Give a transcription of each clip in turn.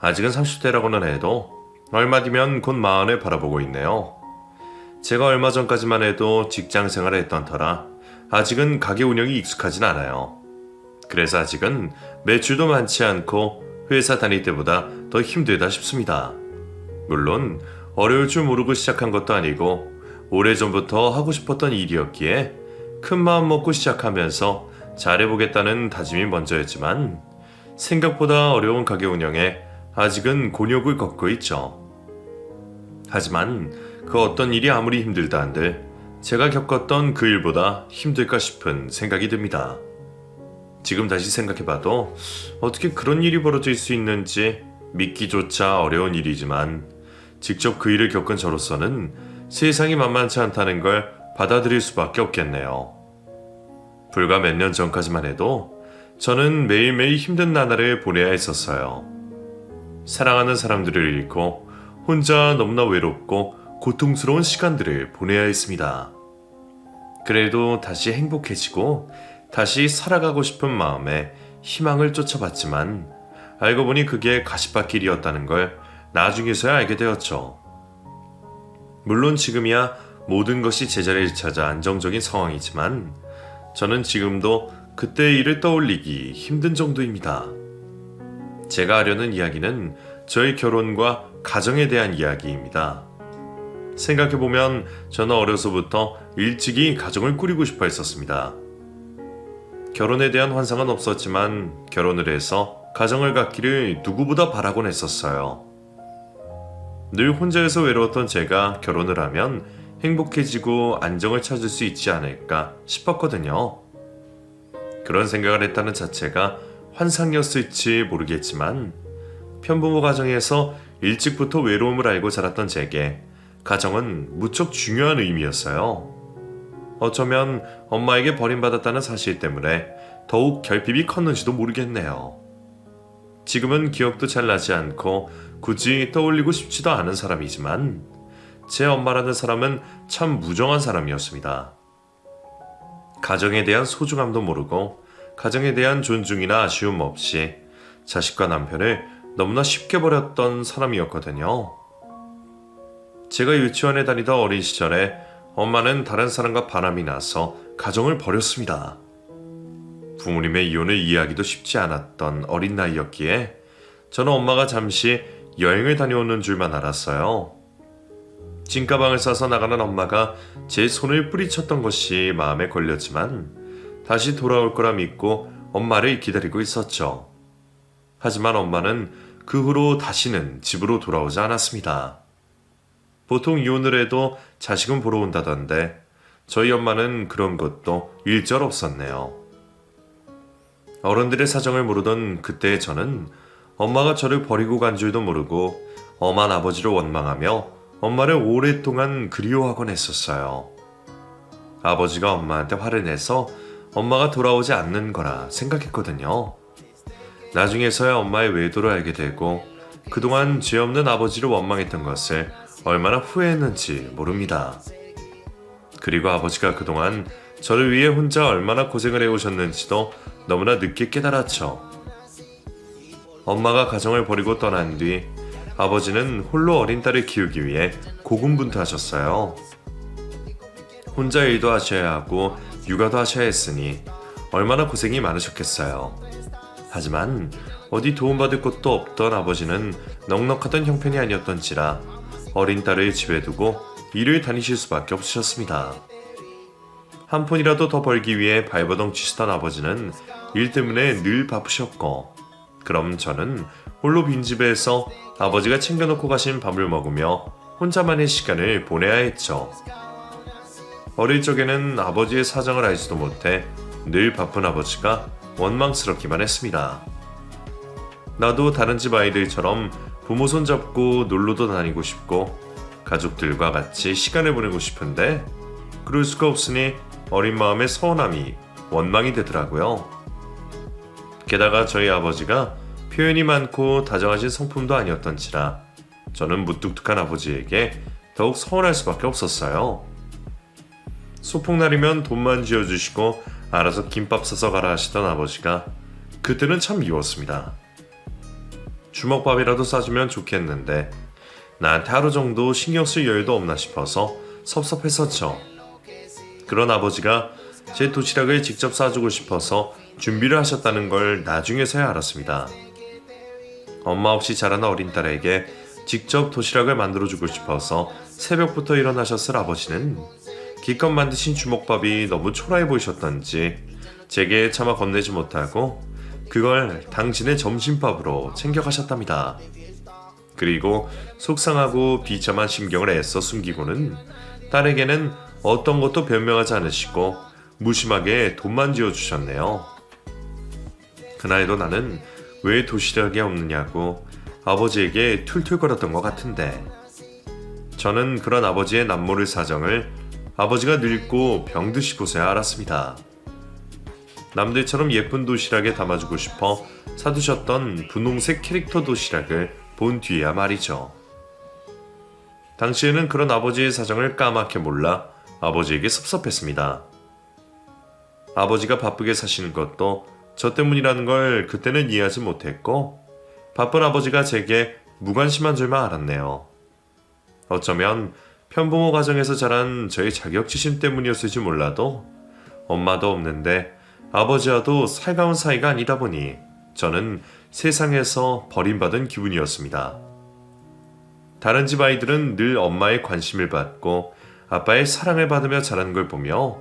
아직은 30대라고는 해도 얼마 뒤면 곧 40을 바라보고 있네요. 제가 얼마 전까지만 해도 직장 생활을 했던 터라 아직은 가게 운영이 익숙하진 않아요. 그래서 아직은 매출도 많지 않고 회사 다닐 때보다 더 힘들다 싶습니다. 물론 어려울 줄 모르고 시작한 것도 아니고 오래전부터 하고 싶었던 일이었기에 큰 마음 먹고 시작하면서 잘해보겠다는 다짐이 먼저였지만 생각보다 어려운 가게 운영에 아직은 곤욕을 겪고 있죠. 하지만 그 어떤 일이 아무리 힘들다 한들 제가 겪었던 그 일보다 힘들까 싶은 생각이 듭니다. 지금 다시 생각해봐도 어떻게 그런 일이 벌어질 수 있는지 믿기조차 어려운 일이지만 직접 그 일을 겪은 저로서는 세상이 만만치 않다는 걸 받아들일 수밖에 없겠네요. 불과 몇 년 전까지만 해도 저는 매일매일 힘든 나날을 보내야 했었어요. 사랑하는 사람들을 잃고 혼자 너무나 외롭고 고통스러운 시간들을 보내야 했습니다. 그래도 다시 행복해지고 다시 살아가고 싶은 마음에 희망을 쫓아봤지만 알고 보니 그게 가시밭길이었다는 걸 나중에서야 알게 되었죠. 물론 지금이야 모든 것이 제자리를 찾아 안정적인 상황이지만 저는 지금도 그때의 일을 떠올리기 힘든 정도입니다. 제가 하려는 이야기는 저의 결혼과 가정에 대한 이야기입니다. 생각해보면 저는 어려서부터 일찍이 가정을 꾸리고 싶어 했었습니다. 결혼에 대한 환상은 없었지만 결혼을 해서 가정을 갖기를 누구보다 바라곤 했었어요. 늘 혼자여서 외로웠던 제가 결혼을 하면 행복해지고 안정을 찾을 수 있지 않을까 싶었거든요. 그런 생각을 했다는 자체가 환상이었을지 모르겠지만 편부모 가정에서 일찍부터 외로움을 알고 자랐던 제게 가정은 무척 중요한 의미였어요. 어쩌면 엄마에게 버림받았다는 사실 때문에 더욱 결핍이 컸는지도 모르겠네요. 지금은 기억도 잘 나지 않고 굳이 떠올리고 싶지도 않은 사람이지만 제 엄마라는 사람은 참 무정한 사람이었습니다. 가정에 대한 소중함도 모르고 가정에 대한 존중이나 아쉬움 없이 자식과 남편을 너무나 쉽게 버렸던 사람이었거든요. 제가 유치원에 다니던 어린 시절에 엄마는 다른 사람과 바람이 나서 가정을 버렸습니다. 부모님의 이혼을 이해하기도 쉽지 않았던 어린 나이였기에 저는 엄마가 잠시 여행을 다녀오는 줄만 알았어요. 찐가방을 싸서 나가는 엄마가 제 손을 뿌리쳤던 것이 마음에 걸렸지만 다시 돌아올 거라 믿고 엄마를 기다리고 있었죠. 하지만 엄마는 그 후로 다시는 집으로 돌아오지 않았습니다. 보통 이혼을 해도 자식은 보러 온다던데 저희 엄마는 그런 것도 일절 없었네요. 어른들의 사정을 모르던 그때의 저는 엄마가 저를 버리고 간 줄도 모르고 엄한 아버지를 원망하며 엄마를 오랫동안 그리워하곤 했었어요. 아버지가 엄마한테 화를 내서 엄마가 돌아오지 않는 거라 생각했거든요. 나중에서야 엄마의 외도를 알게 되고 그동안 죄 없는 아버지를 원망했던 것을 얼마나 후회했는지 모릅니다. 그리고 아버지가 그동안 저를 위해 혼자 얼마나 고생을 해오셨는지도 너무나 늦게 깨달았죠. 엄마가 가정을 버리고 떠난 뒤 아버지는 홀로 어린 딸을 키우기 위해 고군분투하셨어요. 혼자 일도 하셔야 하고 육아도 하셔야 했으니 얼마나 고생이 많으셨겠어요. 하지만 어디 도움받을 곳도 없던 아버지는 넉넉하던 형편이 아니었던지라 어린 딸을 집에 두고 일을 다니실 수밖에 없으셨습니다. 한 푼이라도 더 벌기 위해 발버둥 치시던 아버지는 일 때문에 늘 바쁘셨고 그럼 저는 홀로 빈집에서 아버지가 챙겨놓고 가신 밥을 먹으며 혼자만의 시간을 보내야 했죠. 어릴 적에는 아버지의 사정을 알지도 못해 늘 바쁜 아버지가 원망스럽기만 했습니다. 나도 다른 집 아이들처럼 부모 손잡고 놀러도 다니고 싶고 가족들과 같이 시간을 보내고 싶은데 그럴 수가 없으니 어린 마음에 서운함이 원망이 되더라고요. 게다가 저희 아버지가 표현이 많고 다정하신 성품도 아니었던지라 저는 무뚝뚝한 아버지에게 더욱 서운할 수밖에 없었어요. 소풍날이면 돈만 쥐어주시고 알아서 김밥 싸서 가라 하시던 아버지가 그때는 참 미웠습니다. 주먹밥이라도 싸주면 좋겠는데 나한테 하루 정도 신경 쓸 여유도 없나 싶어서 섭섭했었죠. 그런 아버지가 제 도시락을 직접 싸주고 싶어서 준비를 하셨다는 걸 나중에서야 알았습니다. 엄마 없이 자란 어린 딸에게 직접 도시락을 만들어주고 싶어서 새벽부터 일어나셨을 아버지는 기껏 만드신 주먹밥이 너무 초라해 보이셨던지 제게 차마 건네지 못하고 그걸 당신의 점심밥으로 챙겨가셨답니다. 그리고 속상하고 비참한 심경을 애써 숨기고는 딸에게는 어떤 것도 변명하지 않으시고 무심하게 돈만 지어주셨네요. 그날도 나는 왜 도시락이 없느냐고 아버지에게 툴툴거렸던 것 같은데 저는 그런 아버지의 남모를 사정을 아버지가 늙고 병드시고서야 알았습니다. 남들처럼 예쁜 도시락에 담아주고 싶어 사두셨던 분홍색 캐릭터 도시락을 본 뒤에야 말이죠. 당시에는 그런 아버지의 사정을 까맣게 몰라 아버지에게 섭섭했습니다. 아버지가 바쁘게 사시는 것도 저 때문이라는 걸 그때는 이해하지 못했고 바쁜 아버지가 제게 무관심한 줄만 알았네요. 어쩌면 편부모 가정에서 자란 저의 자격지심 때문이었을지 몰라도 엄마도 없는데 아버지와도 살가운 사이가 아니다 보니 저는 세상에서 버림받은 기분이었습니다. 다른 집 아이들은 늘 엄마의 관심을 받고 아빠의 사랑을 받으며 자라는 걸 보며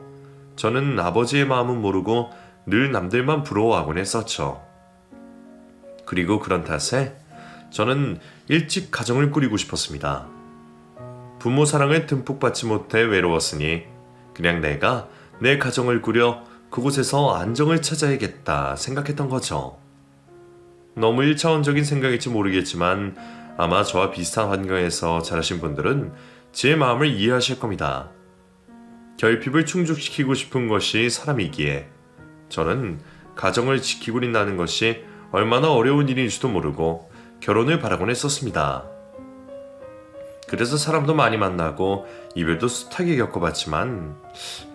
저는 아버지의 마음은 모르고 늘 남들만 부러워하곤 했었죠. 그리고 그런 탓에 저는 일찍 가정을 꾸리고 싶었습니다. 부모 사랑을 듬뿍 받지 못해 외로웠으니 그냥 내가 내 가정을 꾸려 그곳에서 안정을 찾아야겠다 생각했던 거죠. 너무 1차원적인 생각일지 모르겠지만 아마 저와 비슷한 환경에서 자라신 분들은 제 마음을 이해하실 겁니다. 결핍을 충족시키고 싶은 것이 사람이기에 저는 가정을 지키고 있다는 것이 얼마나 어려운 일인지도 모르고 결혼을 바라곤 했었습니다. 그래서 사람도 많이 만나고 이별도 숱하게 겪어봤지만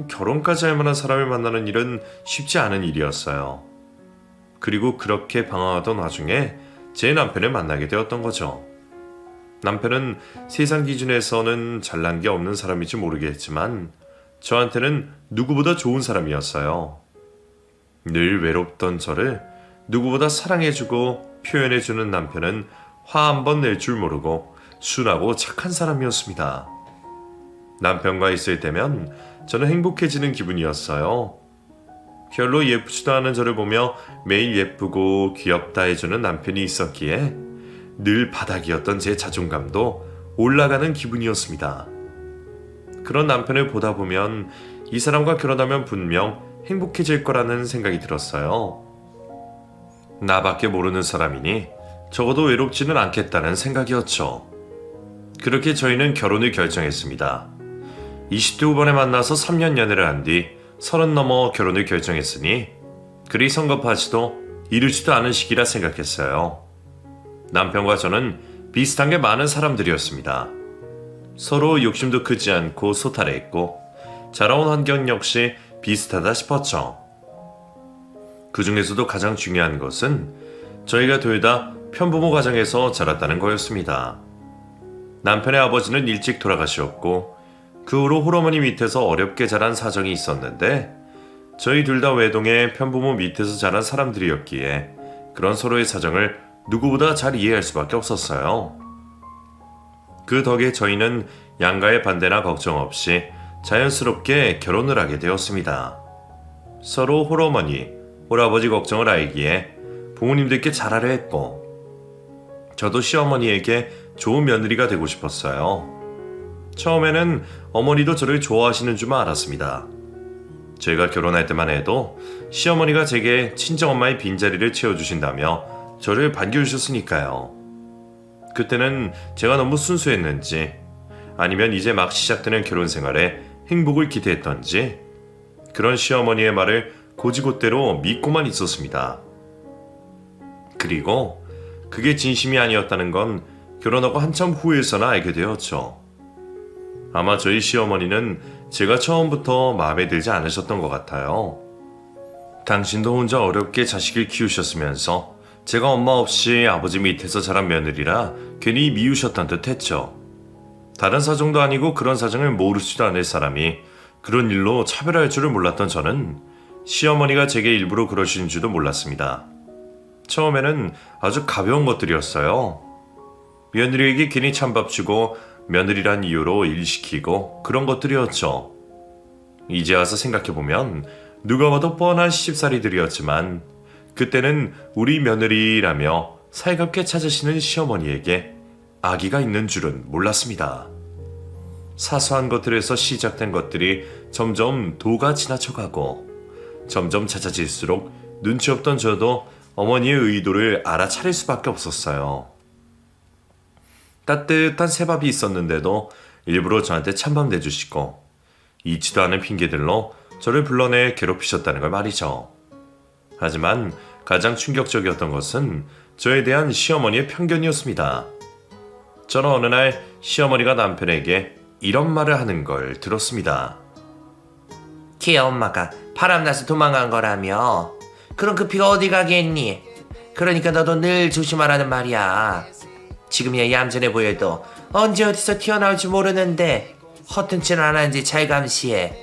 결혼까지 할 만한 사람을 만나는 일은 쉽지 않은 일이었어요. 그리고 그렇게 방황하던 와중에 제 남편을 만나게 되었던 거죠. 남편은 세상 기준에서는 잘난 게 없는 사람인지 모르겠지만 저한테는 누구보다 좋은 사람이었어요. 늘 외롭던 저를 누구보다 사랑해주고 표현해주는 남편은 화 한 번 낼 줄 모르고 순하고 착한 사람이었습니다. 남편과 있을 때면 저는 행복해지는 기분이었어요. 별로 예쁘지도 않은 저를 보며 매일 예쁘고 귀엽다 해주는 남편이 있었기에 늘 바닥이었던 제 자존감도 올라가는 기분이었습니다. 그런 남편을 보다 보면 이 사람과 결혼하면 분명 행복해질 거라는 생각이 들었어요. 나밖에 모르는 사람이니 적어도 외롭지는 않겠다는 생각이었죠. 그렇게 저희는 결혼을 결정했습니다. 20대 후반에 만나서 3년 연애를 한 뒤 30 넘어 결혼을 결정했으니 그리 성급하지도 이르지도 않은 시기라 생각했어요. 남편과 저는 비슷한 게 많은 사람들이었습니다. 서로 욕심도 크지 않고 소탈했고 자라온 환경 역시 비슷하다 싶었죠. 그 중에서도 가장 중요한 것은 저희가 둘 다 편부모 가정에서 자랐다는 거였습니다. 남편의 아버지는 일찍 돌아가셨고 그 후로 홀어머니 밑에서 어렵게 자란 사정이 있었는데 저희 둘 다 외동의 편부모 밑에서 자란 사람들이었기에 그런 서로의 사정을 누구보다 잘 이해할 수밖에 없었어요. 그 덕에 저희는 양가의 반대나 걱정 없이 자연스럽게 결혼을 하게 되었습니다. 서로 홀어머니, 홀아버지 걱정을 알기에 부모님들께 잘하려 했고 저도 시어머니에게 좋은 며느리가 되고 싶었어요. 처음에는 어머니도 저를 좋아하시는 줄만 알았습니다. 제가 결혼할 때만 해도 시어머니가 제게 친정엄마의 빈자리를 채워주신다며 저를 반겨주셨으니까요. 그때는 제가 너무 순수했는지 아니면 이제 막 시작되는 결혼 생활에 행복을 기대했던지 그런 시어머니의 말을 고지곳대로 믿고만 있었습니다. 그리고 그게 진심이 아니었다는 건 결혼하고 한참 후에서나 알게 되었죠. 아마 저희 시어머니는 제가 처음부터 마음에 들지 않으셨던 것 같아요. 당신도 혼자 어렵게 자식을 키우셨으면서 제가 엄마 없이 아버지 밑에서 자란 며느리라 괜히 미우셨던 듯 했죠. 다른 사정도 아니고 그런 사정을 모르지도 않을 사람이 그런 일로 차별할 줄을 몰랐던 저는 시어머니가 제게 일부러 그러신 줄도 몰랐습니다. 처음에는 아주 가벼운 것들이었어요. 며느리에게 괜히 찬밥 주고 며느리란 이유로 일 시키고 그런 것들이었죠. 이제 와서 생각해보면 누가 봐도 뻔한 시집살이들이었지만 그때는 우리 며느리라며 살갑게 찾으시는 시어머니에게 아기가 있는 줄은 몰랐습니다. 사소한 것들에서 시작된 것들이 점점 도가 지나쳐가고 점점 잦아질수록 눈치 없던 저도 어머니의 의도를 알아차릴 수밖에 없었어요. 따뜻한 새밥이 있었는데도 일부러 저한테 찬밥 내주시고 잊지도 않은 핑계들로 저를 불러내 괴롭히셨다는 걸 말이죠. 하지만 가장 충격적이었던 것은 저에 대한 시어머니의 편견이었습니다. 저는 어느 날 시어머니가 남편에게 이런 말을 하는 걸 들었습니다. 걔 엄마가 바람나서 도망간 거라며. 그럼 그 피가 어디 가겠니? 그러니까 너도 늘 조심하라는 말이야. 지금이야 얌전해 보여도 언제 어디서 튀어나올지 모르는데 허튼 짓을 안 하는지 잘 감시해.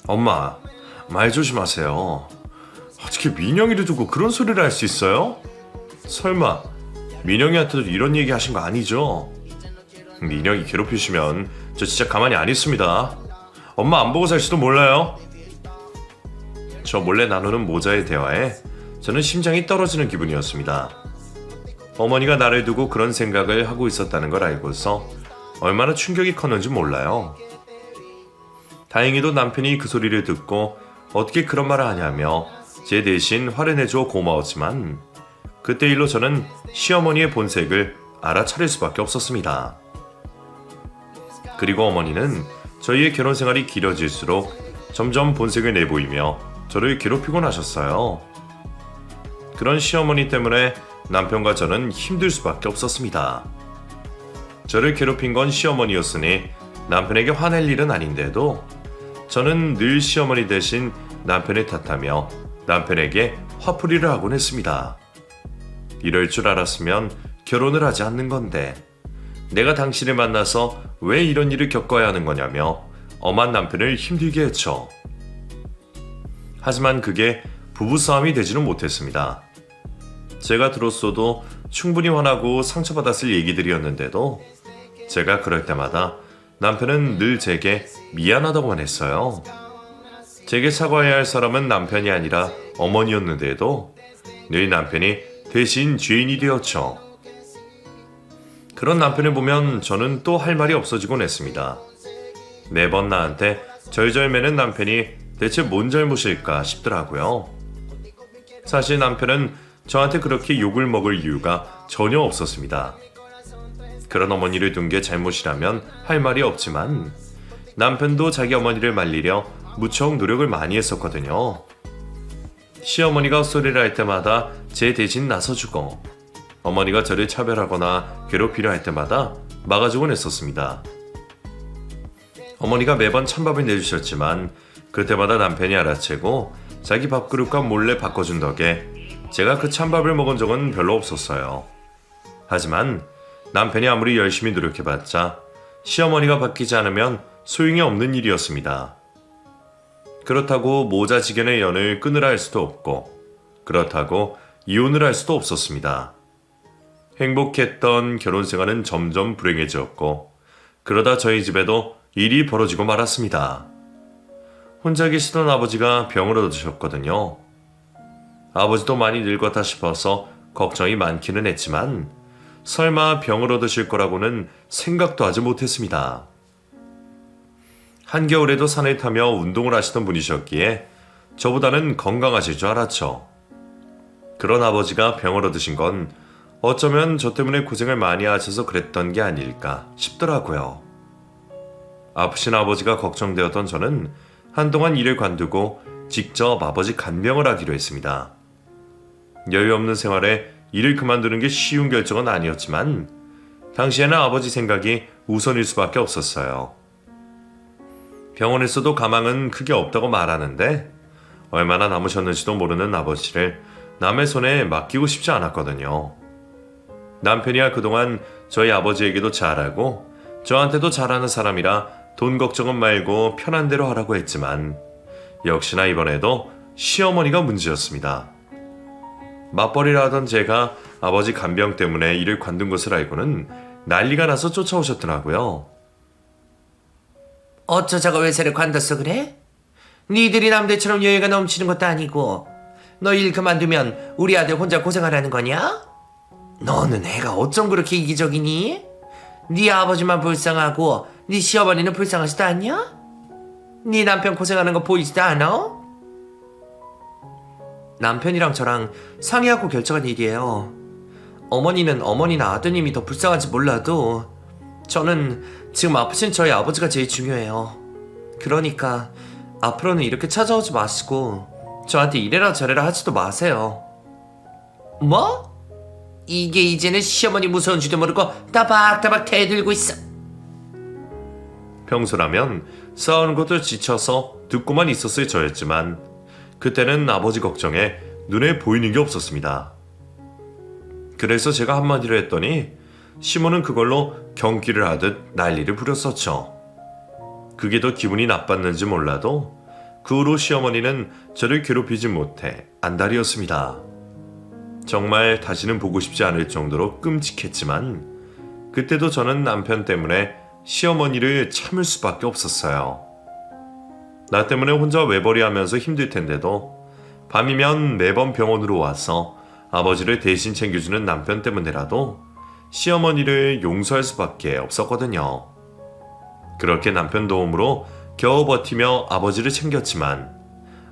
엄마, 말 조심하세요. 어떻게 민영이를 두고 그런 소리를 할 수 있어요? 설마 민영이한테도 이런 얘기 하신 거 아니죠? 민영이 괴롭히시면 저 진짜 가만히 안 있습니다. 엄마 안 보고 살지도 몰라요. 저 몰래 나누는 모자의 대화에 저는 심장이 떨어지는 기분이었습니다. 어머니가 나를 두고 그런 생각을 하고 있었다는 걸 알고서 얼마나 충격이 컸는지 몰라요. 다행히도 남편이 그 소리를 듣고 어떻게 그런 말을 하냐며 제 대신 화를 내줘 고마웠지만 그때 일로 저는 시어머니의 본색을 알아차릴 수밖에 없었습니다. 그리고 어머니는 저희의 결혼 생활이 길어질수록 점점 본색을 내보이며 저를 괴롭히곤 하셨어요. 그런 시어머니 때문에 남편과 저는 힘들 수밖에 없었습니다. 저를 괴롭힌 건 시어머니였으니 남편에게 화낼 일은 아닌데도 저는 늘 시어머니 대신 남편을 탓하며 남편에게 화풀이를 하곤 했습니다. 이럴 줄 알았으면 결혼을 하지 않는 건데 내가 당신을 만나서 왜 이런 일을 겪어야 하는 거냐며 엄한 남편을 힘들게 했죠. 하지만 그게 부부싸움이 되지는 못했습니다. 제가 들었어도 충분히 화나고 상처받았을 얘기들이었는데도 제가 그럴 때마다 남편은 늘 제게 미안하다고만 했어요. 제게 사과해야 할 사람은 남편이 아니라 어머니였는데도 늘 남편이 대신 죄인이 되었죠. 그런 남편을 보면 저는 또 할 말이 없어지곤 했습니다. 매번 나한테 절절매는 남편이 대체 뭔 잘못일까 싶더라고요. 사실 남편은 저한테 그렇게 욕을 먹을 이유가 전혀 없었습니다. 그런 어머니를 둔 게 잘못이라면 할 말이 없지만 남편도 자기 어머니를 말리려 무척 노력을 많이 했었거든요. 시어머니가 헛소리를 할 때마다 제 대신 나서주고 어머니가 저를 차별하거나 괴롭히려 할 때마다 막아주곤 했었습니다. 어머니가 매번 찬밥을 내주셨지만 그때마다 남편이 알아채고 자기 밥그릇과 몰래 바꿔준 덕에 제가 그 찬밥을 먹은 적은 별로 없었어요. 하지만 남편이 아무리 열심히 노력해봤자 시어머니가 바뀌지 않으면 소용이 없는 일이었습니다. 그렇다고 모자지견의 연을 끊으라 할 수도 없고 그렇다고 이혼을 할 수도 없었습니다. 행복했던 결혼 생활은 점점 불행해졌고 그러다 저희 집에도 일이 벌어지고 말았습니다. 혼자 계시던 아버지가 병을 얻으셨거든요. 아버지도 많이 늙었다 싶어서 걱정이 많기는 했지만 설마 병을 얻으실 거라고는 생각도 하지 못했습니다. 한겨울에도 산을 타며 운동을 하시던 분이셨기에 저보다는 건강하실 줄 알았죠. 그런 아버지가 병을 얻으신 건 어쩌면 저 때문에 고생을 많이 하셔서 그랬던 게 아닐까 싶더라고요. 아프신 아버지가 걱정되었던 저는 한동안 일을 관두고 직접 아버지 간병을 하기로 했습니다. 여유 없는 생활에 일을 그만두는 게 쉬운 결정은 아니었지만 당시에는 아버지 생각이 우선일 수밖에 없었어요. 병원에서도 가망은 크게 없다고 말하는데 얼마나 남으셨는지도 모르는 아버지를 남의 손에 맡기고 싶지 않았거든요. 남편이야 그동안 저희 아버지에게도 잘하고 저한테도 잘하는 사람이라 돈 걱정은 말고 편한 대로 하라고 했지만 역시나 이번에도 시어머니가 문제였습니다. 맞벌이라 하던 제가 아버지 간병 때문에 일을 관둔 것을 알고는 난리가 나서 쫓아오셨더라고요. 어쩌자고 회사를 관뒀어 그래? 니들이 남들처럼 여유가 넘치는 것도 아니고 너 일 그만두면 우리 아들 혼자 고생하라는 거냐? 너는 애가 어쩜 그렇게 이기적이니? 네 아버지만 불쌍하고 네 시어머니는 불쌍하지도 않냐? 네 남편 고생하는 거 보이지도 않아? 남편이랑 저랑 상의하고 결정한 일이에요. 어머니는 어머니나 아드님이 더 불쌍한지 몰라도 저는 지금 아프신 저희 아버지가 제일 중요해요. 그러니까 앞으로는 이렇게 찾아오지 마시고 저한테 이래라 저래라 하지도 마세요. 뭐? 이게 이제는 시어머니 무서운 줄도 모르고 따박따박 대들고 있어. 평소라면 싸우는 것도 지쳐서 듣고만 있었을 저였지만 그때는 아버지 걱정에 눈에 보이는 게 없었습니다. 그래서 제가 한마디로 했더니 시모는 그걸로 경기를 하듯 난리를 부렸었죠. 그게 더 기분이 나빴는지 몰라도 그 후로 시어머니는 저를 괴롭히지 못해 안달이었습니다. 정말 다시는 보고 싶지 않을 정도로 끔찍했지만 그때도 저는 남편 때문에 시어머니를 참을 수밖에 없었어요. 나 때문에 혼자 외벌이하면서 힘들 텐데도 밤이면 매번 병원으로 와서 아버지를 대신 챙겨주는 남편 때문에라도 시어머니를 용서할 수밖에 없었거든요. 그렇게 남편 도움으로 겨우 버티며 아버지를 챙겼지만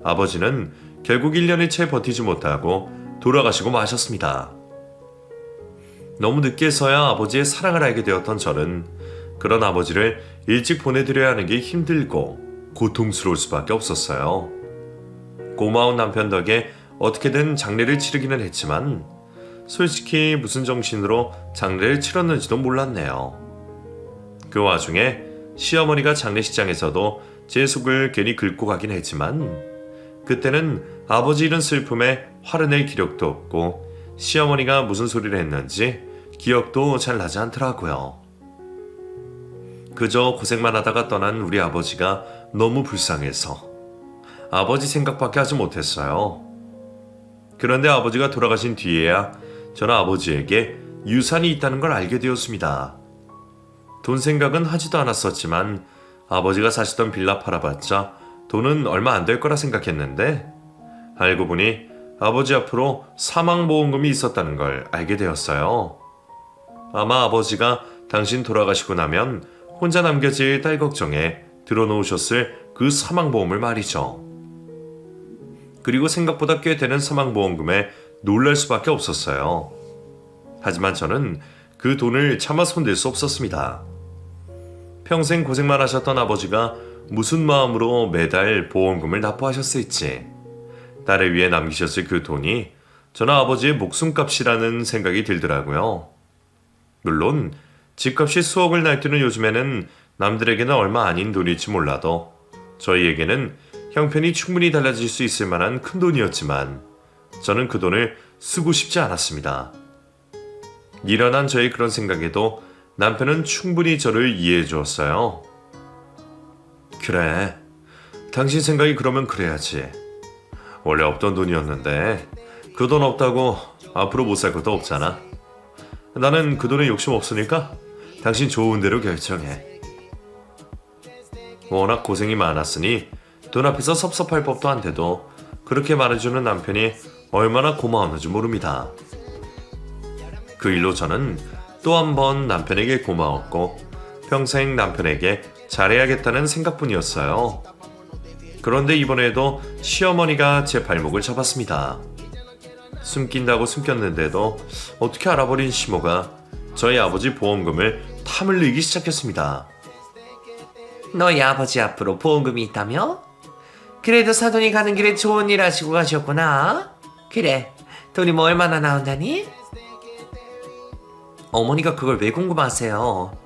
아버지는 결국 1년을 채 버티지 못하고 돌아가시고 마셨습니다. 너무 늦게서야 아버지의 사랑을 알게 되었던 저는 그런 아버지를 일찍 보내드려야 하는 게 힘들고 고통스러울 수밖에 없었어요. 고마운 남편 덕에 어떻게든 장례를 치르기는 했지만 솔직히 무슨 정신으로 장례를 치렀는지도 몰랐네요. 그 와중에 시어머니가 장례식장에서도 제 속을 괜히 긁고 가긴 했지만 그때는 아버지 잃은 슬픔에 화를 낼 기력도 없고 시어머니가 무슨 소리를 했는지 기억도 잘 나지 않더라고요. 그저 고생만 하다가 떠난 우리 아버지가 너무 불쌍해서 아버지 생각밖에 하지 못했어요. 그런데 아버지가 돌아가신 뒤에야 저는 아버지에게 유산이 있다는 걸 알게 되었습니다. 돈 생각은 하지도 않았었지만 아버지가 사시던 빌라 팔아봤자 돈은 얼마 안 될 거라 생각했는데 알고 보니 아버지 앞으로 사망보험금이 있었다는 걸 알게 되었어요. 아마 아버지가 당신 돌아가시고 나면 혼자 남겨질 딸 걱정에 들어놓으셨을 그 사망보험을 말이죠. 그리고 생각보다 꽤 되는 사망보험금에 놀랄 수밖에 없었어요. 하지만 저는 그 돈을 차마 손댈 수 없었습니다. 평생 고생만 하셨던 아버지가 무슨 마음으로 매달 보험금을 납부하셨을지, 딸을 위해 남기셨을 그 돈이 저는 아버지의 목숨값이라는 생각이 들더라고요. 물론 집값이 수억을 날뛰는 요즘에는 남들에게는 얼마 아닌 돈일지 몰라도 저희에게는 형편이 충분히 달라질 수 있을 만한 큰 돈이었지만 저는 그 돈을 쓰고 싶지 않았습니다. 일어난 저의 그런 생각에도 남편은 충분히 저를 이해해 주었어요. 그래, 당신 생각이 그러면 그래야지. 원래 없던 돈이었는데 그 돈 없다고 앞으로 못 살 것도 없잖아. 나는 그 돈에 욕심 없으니까 당신 좋은 대로 결정해. 워낙 고생이 많았으니 돈 앞에서 섭섭할 법도 한데도 그렇게 말해주는 남편이 얼마나 고마웠는지 모릅니다. 그 일로 저는 또 한 번 남편에게 고마웠고 평생 남편에게 잘해야겠다는 생각뿐이었어요. 그런데 이번에도 시어머니가 제 발목을 잡았습니다. 숨긴다고 숨겼는데도 어떻게 알아버린 시모가 저희 아버지 보험금을 탐을 내기 시작했습니다. 너희 아버지 앞으로 보험금이 있다며? 그래도 사돈이 가는 길에 좋은 일 하시고 가셨구나. 그래, 돈이 뭐 얼마나 나온다니? 어머니가 그걸 왜 궁금하세요?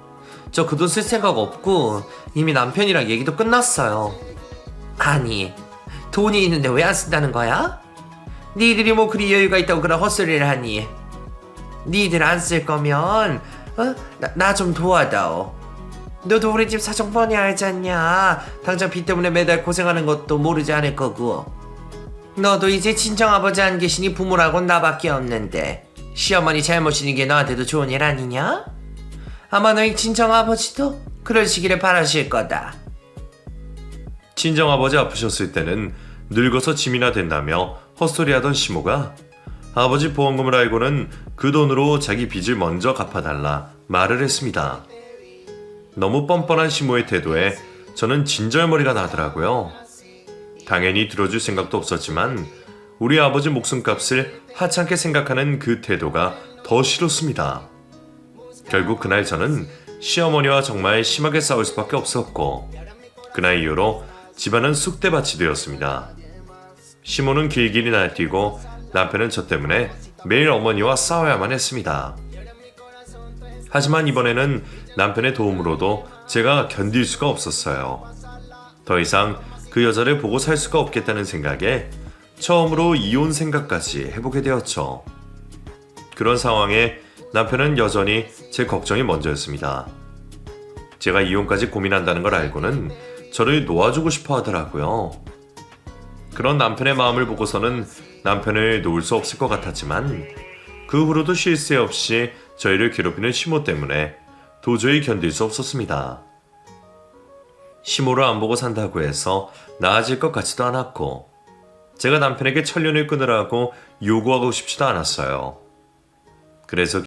저 그 돈 쓸 생각 없고 이미 남편이랑 얘기도 끝났어요. 아니, 돈이 있는데 왜 안 쓴다는 거야? 니들이 뭐 그리 여유가 있다고 그런 헛소리를 하니. 니들 안 쓸 거면 나 좀 도와다오. 너도 우리 집 사정 뻔히 알잖냐. 당장 빚 때문에 매달 고생하는 것도 모르지 않을 거고. 너도 이제 친정아버지 안 계시니 부모라곤 나밖에 없는데 시어머니 잘못이니 게 너한테도 좋은 일 아니냐? 아마 너희 친정아버지도 그러시기를 바라실 거다. 친정아버지 아프셨을 때는 늙어서 짐이나 된다며 헛소리하던 시모가 아버지 보험금을 알고는 그 돈으로 자기 빚을 먼저 갚아달라 말을 했습니다. 너무 뻔뻔한 시모의 태도에 저는 진절머리가 나더라고요. 당연히 들어줄 생각도 없었지만 우리 아버지 목숨값을 하찮게 생각하는 그 태도가 더 싫었습니다. 결국 그날 저는 시어머니와 정말 심하게 싸울 수밖에 없었고 그날 이후로 집안은 쑥대밭이 되었습니다. 시모는 길길이 날뛰고 남편은 저 때문에 매일 어머니와 싸워야만 했습니다. 하지만 이번에는 남편의 도움으로도 제가 견딜 수가 없었어요. 더 이상 그 여자를 보고 살 수가 없겠다는 생각에 처음으로 이혼 생각까지 해보게 되었죠. 그런 상황에 남편은 여전히 제 걱정이 먼저였습니다. 제가 이혼까지 고민한다는 걸 알고는 저를 놓아주고 싶어 하더라고요. 그런 남편의 마음을 보고서는 남편을 놓을 수 없을 것 같았지만 그 후로도 쉴 새 없이 저희를 괴롭히는 시모 때문에 도저히 견딜 수 없었습니다. 시모를 안 보고 산다고 해서 나아질 것 같지도 않았고 제가 남편에게 천년을 끊으라고 요구하고 싶지도 않았어요. 그래서